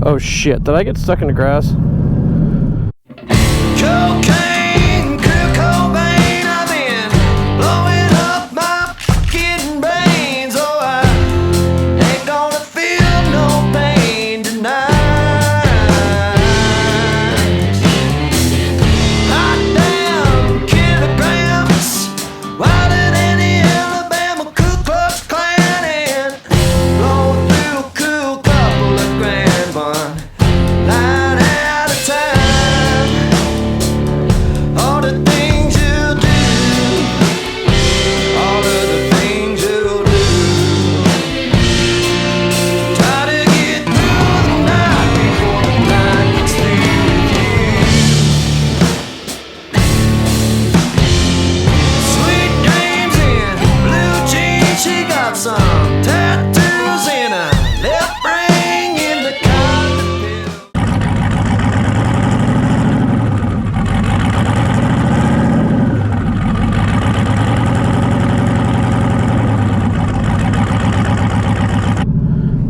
Oh shit, did I get stuck in the grass? Cocaine, Kurt Cobain, I've been blowing up my fucking brains. Oh, I ain't gonna feel no pain tonight. Hot damn kilograms, wilder than the Alabama Ku Klux Klan, and blowing through a cool couple of grand, one line at a time. All the things you do, all of the things you do, try to get through the night before the night gets through you. Sweet dreams in blue jeans, she got some tattoos in her left ring in the condom pill.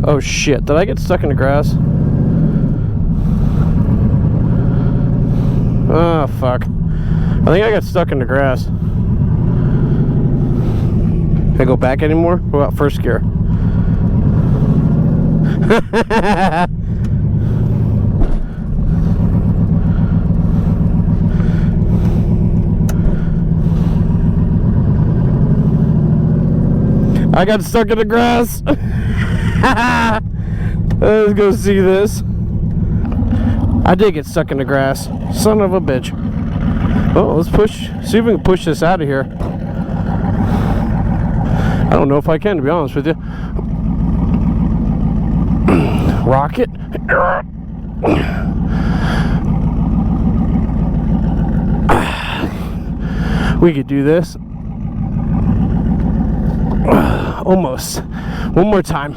Oh shit, did I get stuck in the grass? Oh fuck. I think I got stuck in the grass. Can I go back anymore? What about first gear? I got stuck in the grass. Let's go see this. I did get stuck in the grass. Son of a bitch. Well, let's push. See if we can push this out of here. I don't know if I can, to be honest with you. Rocket. We could do this. Almost. One more time.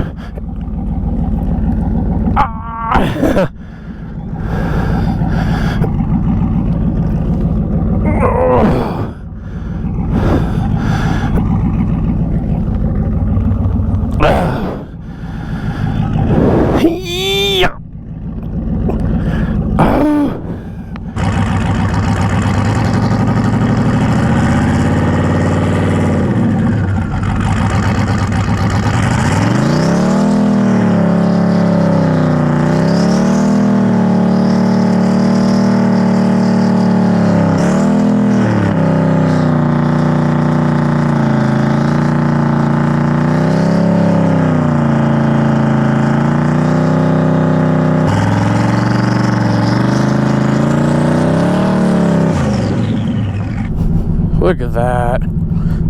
Look at that.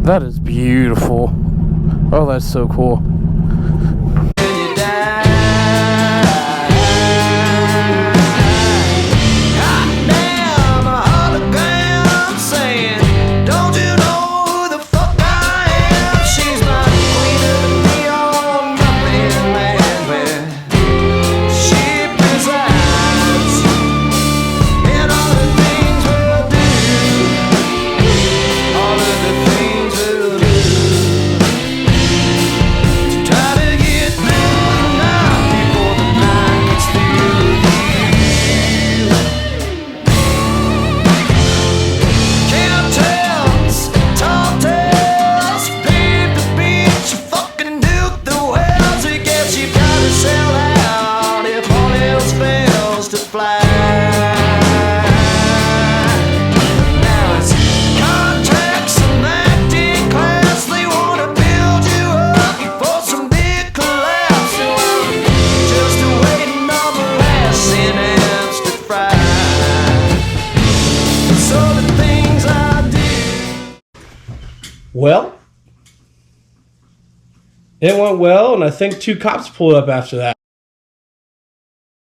That is beautiful. Oh, that's so cool. Well, it went well, and I think 2 cops pulled up after that.